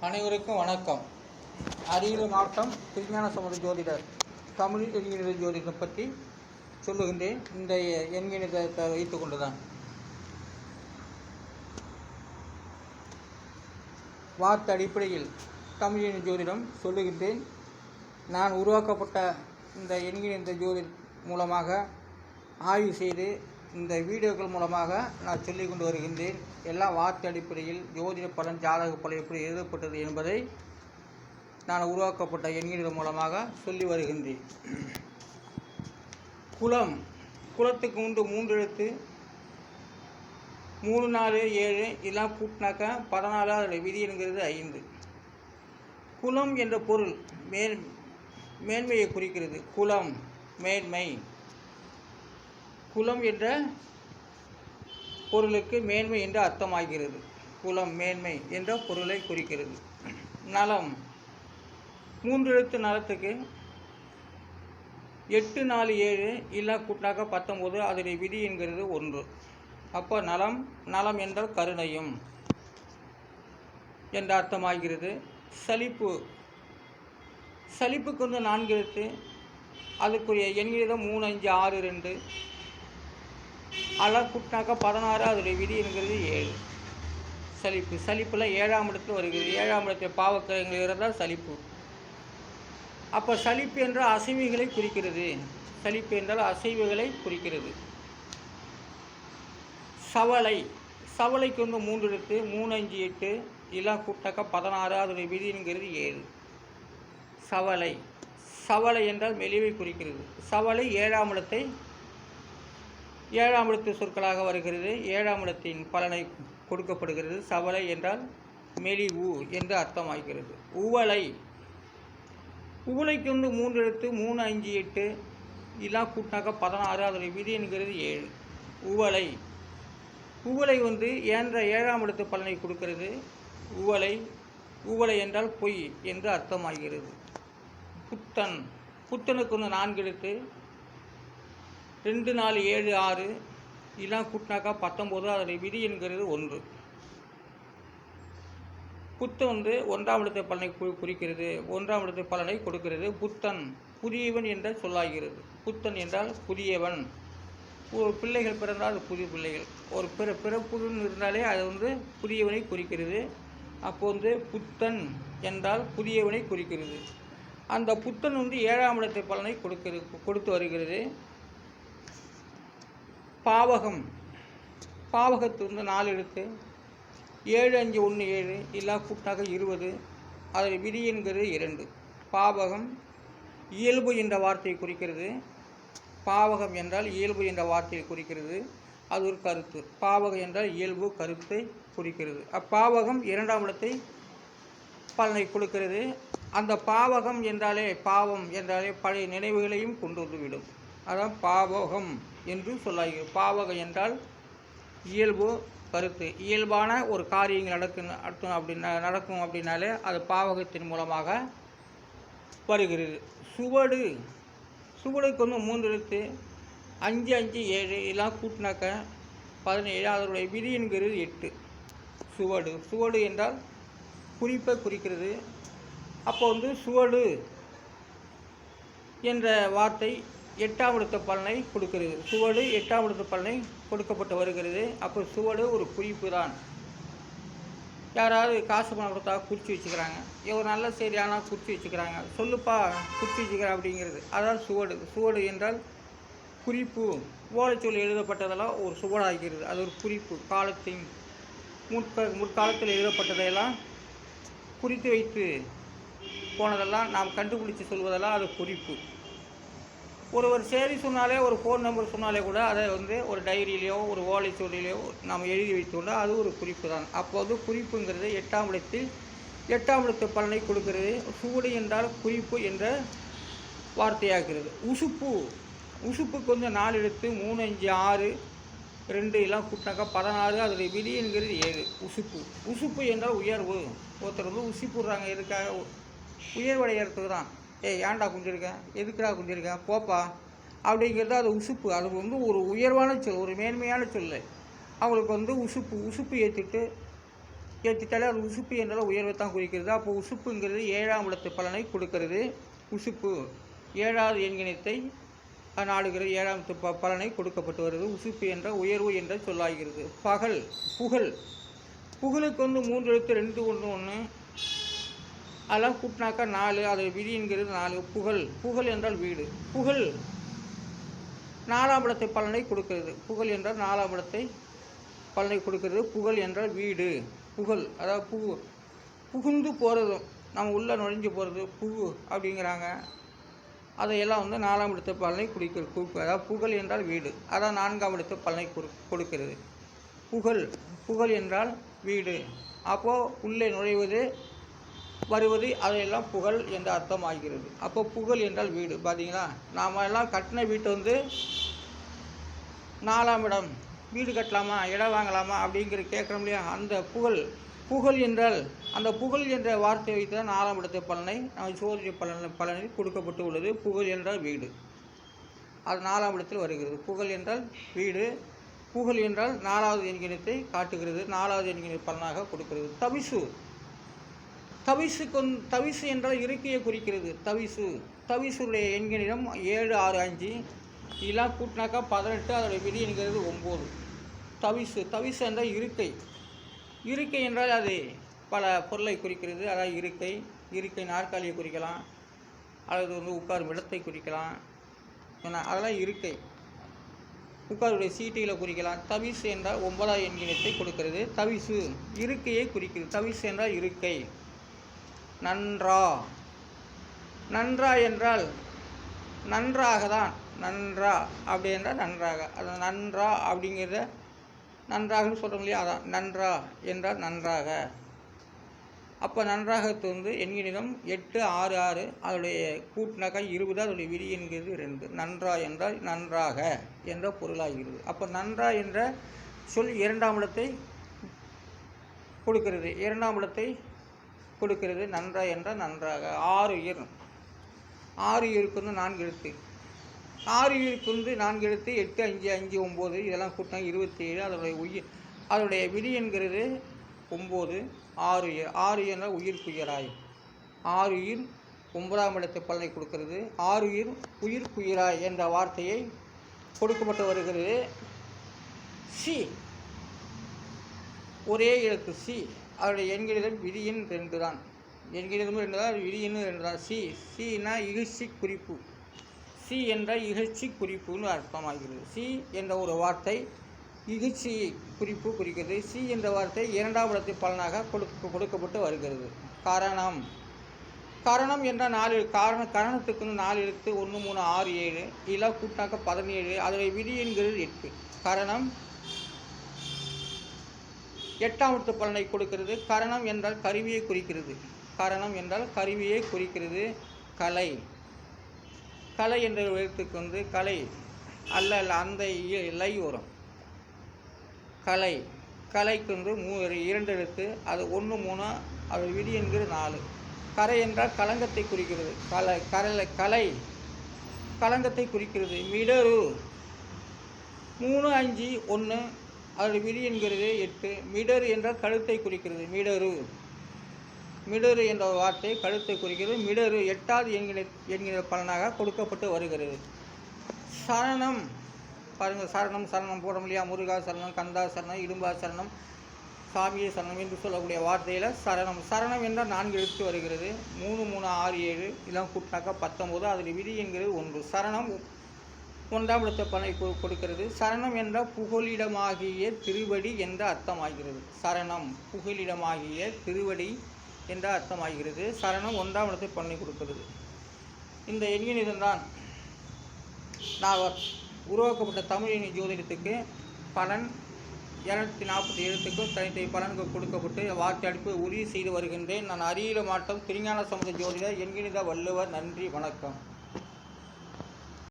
அனைவருக்கும் வணக்கம். அரியலூர் மாவட்டம் திருஞான சமுத ஜோதிடர் தமிழ் எண்கணித ஜோதிடம் பற்றி சொல்லுகின்றேன். இந்த எண்கணிதத்தை வைத்து கொண்டுதான் வார்த்தை அடிப்படையில் தமிழ் எண் ஜோதிடம் சொல்லுகின்றேன். நான் உருவாக்கப்பட்ட இந்த எண்கணித ஜோதிட மூலமாக ஆய்வு செய்து இந்த வீடியோக்கள் மூலமாக நான் சொல்லிக் கொண்டு வருகின்றேன். எல்லாம் வார்த்தை அடிப்படையில் ஜோதிட பலன், ஜாதக பலன் எப்படி எழுதப்பட்டது என்பதை நான் உருவாக்கப்பட்ட எண்கணிதம் மூலமாக சொல்லி வருகின்றேன். குலத்துக்கு முன்பு 3 எழுத்து 3, 4, 7 இதெல்லாம் கூட்டினாக்கா 14. அதோடைய விதி என்கிறது 5. குலம் என்ற பொருள் மேன்மையை குறிக்கிறது. குலம் மேன்மை. குலம் என்ற பொருளுக்கு மேன்மை என்று அர்த்தமாகிறது. குலம் மேன்மை என்ற பொருளை குறிக்கிறது. நலம் 3 எழுத்து நலத்துக்கு 8, 4, 7 இல்லை கூட்டாக்க 19. அதனுடைய விதி என்கிறது 1. அப்போ நலம் என்றால் கருணையும் என்ற அர்த்தமாகிறது. சலிப்புக்கு வந்து 4 எழுத்து, அதுக்குரிய எண்கணிதம் 3, 5, 6, 2 அதெல்லாம் கூட்டினாக்கா 16. அதோடைய விதி என்கிறது 7. சலிப்பில் 7ஆம் இடத்தில் வருகிறது. 7ஆம் இடத்தில் பாவக்கிரகங்கள் இருந்தால் சலிப்பு. அப்போ சலிப்பு என்றால் அசைவுகளை குறிக்கிறது. சலிப்பு என்றால் அசைவுகளை குறிக்கிறது. சவலைக்கு வந்து 3 எழுத்து 3, 5, 8 இதெல்லாம் கூட்டாக்கா 16. அதோடைய விதி என்கிறது 7. சவலை என்றால் மெலிவை குறிக்கிறது. சவலை 7ஆம் இடத்து சொற்களாக வருகிறது. 7ஆம் இடத்தின் பலனை கொடுக்கப்படுகிறது. சவலை என்றால் மெலிவு என்று அர்த்தமாகிறது. உவலைக்கு வந்து 3 எழுத்து 3, 5, 8 இதெல்லாம் கூட்டினாக்கா 16. அதோடைய விதி என்கிறது 7. உவலை வந்து 7ஆம் இடத்து பலனை கொடுக்கிறது. உவலை என்றால் பொய் என்று அர்த்தமாகிறது. புத்தனுக்கு வந்து 4 எழுத்து 2, 4, 7, 6 இதெல்லாம் கூட்டினாக்கா 19. அதோடைய விதி என்கிறது 1. புத்தன் வந்து 1ஆம் இடத்து பலனை குறிக்கிறது. 1ஆம் இடத்து பலனை கொடுக்கிறது. புத்தன் புதியவன் என்ற சொல்லாகிறது. புத்தன் என்றால் புதியவன். ஒரு பிள்ளைகள் பிறந்தால் அது புதிய பிள்ளைகள். ஒரு பிறப்புன்னு இருந்தாலே அது வந்து புதியவனை குறிக்கிறது. அப்போ வந்து புத்தன் என்றால் புதியவனை குறிக்கிறது. அந்த புத்தன் வந்து 7ஆம் இடத்து பலனை கொடுத்து வருகிறது. பாவகத்து வந்து 4 எழுத்து 7, 5, 1, 7 இல்லை கூட்டாக 20. அதோடைய விதி என்கிறது 2. பாவகம் இயல்பு என்ற வார்த்தையை குறிக்கிறது. பாவகம் என்றால் இயல்பு என்ற வார்த்தையை குறிக்கிறது. அது ஒரு கருத்து. பாவகம் என்றால் இயல்பு கருத்தை குறிக்கிறது. அப்பாவகம் 2ஆம் இடத்தை பலனை கொடுக்கிறது. அந்த பாவகம் என்றாலே பழைய நினைவுகளையும் கொண்டு வந்துவிடும். அதான் பாவகம் என்று சொல்லாகிறது. பாவகம் என்றால் இயல்பு கருத்து. இயல்பான ஒரு காரியங்கள் நடக்கும் அப்படின்னாலே அது பாவகத்தின் மூலமாக வருகிறது. சுவடுக்கு வந்து 3 எழுத்து 5, 5, 7 இதெல்லாம் கூட்டினாக்க 17. அதனுடைய விதி என்கிறது 8. சுவடு என்றால் குறிப்பை குறிக்கிறது. அப்போ வந்து சுவடு என்ற வார்த்தை 8ஆம் இடத்து பலனை கொடுக்கிறது. சுவடு 8ஆம் இடத்து பலனை கொடுக்கப்பட்டு வருகிறது. அப்போ சுவடு ஒரு குறிப்பு தான். யாராவது காசு பணம் கொடுத்தா குறித்து வச்சுக்கிறாங்க. ஒரு நல்ல செய்தியானா குறித்து வச்சுக்கிறாங்க. சொல்லுப்பா குறித்து வச்சுக்கிறேன் அப்படிங்கிறது அதான் சுவடு என்றால் குறிப்பு. ஓலைச்சொல் எழுதப்பட்டதெல்லாம் ஒரு சுவடாகிறது. அது ஒரு குறிப்பு. முற்காலத்தில் எழுதப்பட்டதையெல்லாம் குறித்து வைத்து போனதெல்லாம் நாம் கண்டுபிடிச்சு சொல்வதெல்லாம் அது குறிப்பு. ஒரு செய்தி சொன்னாலே, ஒரு ஃபோன் நம்பர் சொன்னாலே கூட அதை வந்து ஒரு டைரியிலையோ ஒரு ஓலைச்சொல்லிலையோ நாம் எழுதி வைத்துள்ளோம். அது ஒரு குறிப்பு தான். அப்போது குறிப்புங்கிறது 8ஆம் இடத்து பலனை கொடுக்கிறது. சுவடு என்றால் குறிப்பு என்ற வார்த்தையாகிறது. உசுப்புக்கு வந்து 4 எழுத்து 3, 5, 6, 2 எல்லாம் கூட்டினாக்கா 16. அதோடைய விதி என்கிறது 7. உசுப்பு என்றால் உயர்வு. ஒருத்தர் வந்து உசுப்புடுறாங்க. எதுக்காக? உயர்வடைகிறதுக்கு தான். ஏன்டா குஞ்சிருக்கேன், எதுக்குடா குஞ்சிருக்கேன், போப்பா அப்படிங்கிறது அது உசுப்பு. அது வந்து ஒரு உயர்வான சொல், ஒரு மேன்மையான சொல். அவங்களுக்கு வந்து உசுப்பு ஏற்றிட்டு ஏற்றிட்டாலே அது உசுப்பு என்றால் உயர்வை தான் குறிக்கிறது. அப்போ உசுப்புங்கிறது 7ஆம் இடத்து பலனை கொடுக்கிறது. உசுப்பு 7வது எண்கணித்தை நாடுகிறது. 7ஆம் பலனை கொடுக்கப்பட்டு வருகிறது. உசுப்பு என்ற உயர்வு என்ற சொல்லாகிறது. பகல் புகழ் புகழுக்கு வந்து 3 எழுத்து 2 1 1 அதெல்லாம் கூட்டினாக்கா 4. அது விதிங்கிறது 4. புகழ் புகழ் என்றால் வீடு. புகழ் 4ஆம் இடத்தை பலனை கொடுக்கிறது. புகழ் என்றால் 4ஆம் இடத்தை பலனை கொடுக்கிறது. புகழ் என்றால் வீடு. புகழ் அதாவது புகுந்து போகிறதும் நம்ம உள்ளே நுழைஞ்சு போகிறது புகு அப்படிங்கிறாங்க. அதையெல்லாம் வந்து 4ஆம் இடத்து பலனை கொடுக்கிறது. அதாவது புகழ் என்றால் வீடு, அதான் 4ஆம் இடத்து பலனை கொடுக்கிறது. புகழ் புகழ் என்றால் வீடு. அப்போது உள்ளே நுழைவது வருவது அதையெல்லாம் புகழ் என்ற அர்த்தம் ஆகிறது. அப்போ புகழ் என்றால் வீடு. பார்த்தீங்களா, நாம் எல்லாம் கட்டின வீட்டை வந்து 4ஆம் இடம், வீடு கட்டலாமா இடம் வாங்கலாமா அப்படிங்கிற கேட்குறோம் இல்லையா, அந்த புகழ் என்றால் அந்த புகழ் என்ற வார்த்தையை வைத்து தான் 4ஆம் இடத்து பலனை சோதனை பலனில் கொடுக்கப்பட்டு உள்ளது. புகழ் என்றால் வீடு, அது 4ஆம் இடத்தில் வருகிறது. புகழ் என்றால் வீடு, புகழ் என்றால் 4வது எண்கணித்தை காட்டுகிறது. 4வது எண்கணித பலனாக கொடுக்கிறது. தவிசு என்றால் இருக்கையை குறிக்கிறது. தவிசுடைய எண்கணிதம் 7 6 5 இதெல்லாம் கூட்டினாக்கா 18. அதோடைய விதி என்கிறது 9. தவிசு என்றால் இருக்கை என்றால் அது பல பொருளை குறிக்கிறது. அதாவது இருக்கை நாற்காலியை குறிக்கலாம், அல்லது வந்து உட்காரும் இடத்தை குறிக்கலாம். அதெல்லாம் இருக்கை. உட்காருடைய சீட்டைகளை குறிக்கலாம். தவிசு என்றால் 9வது எண்கணிதத்தை கொடுக்கிறது. தவிசு இருக்கையை குறிக்கிறது. தவிசு என்றால் இருக்கை. நன்றா என்றால் நன்றாக தான். நன்றா அப்படி என்றால் நன்றாக. அது நன்றா அப்படிங்கிறத நன்றாகன்னு சொல்கிறோம் இல்லையா, அதான் நன்றா என்றால் நன்றாக. அப்போ நன்றாகத்து வந்து எண்கணிதம் 8 6 6 அதோடைய கூட்டினாக்கா 20. அதோடைய விதி என்கிறது 2. நன்றா என்றால் நன்றாக என்ற பொருளாகிறது. அப்போ நன்றா என்ற சொல் 2ஆம் இடத்தை கொடுக்கிறது. 2ஆம் இடத்தை கொடுக்கிறது. நன்றா என்றால் நன்றாக. 6 இயருக்கு வந்து 4 எழுத்து. 6 இயருக்கு வந்து 4 எழுத்து. 8 5 5 9 இதெல்லாம் கூட்டினா 27. அதோடைய விதி என்கிறது 9. 6 என்றால் உயிர்க்குயிராய். 6 உயிர் 9ஆம் இடத்தை பலனை கொடுக்கிறது. 6 உயிர்க்குயிராய் என்ற வார்த்தையை கொடுக்கப்பட்டு வருகிறது. சி ஒரே எழுத்து சி. அதோடைய எண்கணிதம் விதியின் 2 தான். எண்கணிதமும் 2 தான், விதியின் 2 தான். சினா இகழ்ச்சி குறிப்பு. சி என்ற இகழ்ச்சி குறிப்புன்னு அர்த்தமாகிறது. சி என்ற ஒரு வார்த்தை இகழ்ச்சி குறிப்பு குறிக்கிறது. சி என்ற வார்த்தை 2ஆம் இடத்து பலனாக கொடுக்கப்பட்டு வருகிறது. கரணம் என்ற 4 கரணத்துக்கு 4 எழுத்து. 1 3 6 7 இதெல்லாம் கூட்டாக்க 17. அதோடைய விதி என்கிறது 8. கரணம் 8ஆம் இடத்து பலனை கொடுக்கிறது. கரணம் என்றால் கருவியை குறிக்கிறது. கலை என்ற எழுத்துக்கு வந்து கலை அல்ல அந்த லை வரும். கலைக்கு வந்து 2 எழுத்து. அது 1 3 அது விதி என்கிறது 4. கரை என்றால் களங்கத்தை குறிக்கிறது. கலை களங்கத்தை குறிக்கிறது. மிடரு 3 5 1 அதோடைய விதி என்கிறது 8. மிடரு என்றால் கழுத்தை குறிக்கிறது. மிடரு என்ற வார்த்தை கழுத்தை குறிக்கிறது. மிடரு 8வது என்கிற பலனாக கொடுக்கப்பட்டு வருகிறது. சரணம் பாருங்கள், சரணம் போட முடியா. முருகா சரணம், கந்தா சரணம், இடும்பா சரணம், சாமியே சரணம் என்று சொல்லக்கூடிய வார்த்தையில் சரணம் என்றால் 4 எழுத்து வருகிறது. 3 3 6 7 இதெல்லாம் கூட்டாக்கா 19. அதில் விதி என்கிறது 1. சரணம் 1ஆம் இடத்தை பலனை கொடுக்கிறது. சரணம் என்றால் புகலிடமாகிய திருவடி என்ற அர்த்தமாகிறது. சரணம் புகலிடமாகிய திருவடி என்ற அர்த்தமாகிறது. சரணம் 1ஆம் இடத்தை பலனை கொடுக்கிறது. இந்த எண்கணிதம் தான் நான் உருவாக்கப்பட்ட தமிழ் எண்ணி ஜோதிடத்துக்கு பலன் 240 எழுத்துக்கும் தனித்தனி பலன்கள் கொடுக்கப்பட்டு வார்த்தை அடிப்பு உறுதி செய்து வருகின்றேன். நான் அரியல மாவட்டம் திருஞான சம்பந்த ஜோதிடர் எண்கணித வள்ளுவர். நன்றி, வணக்கம்.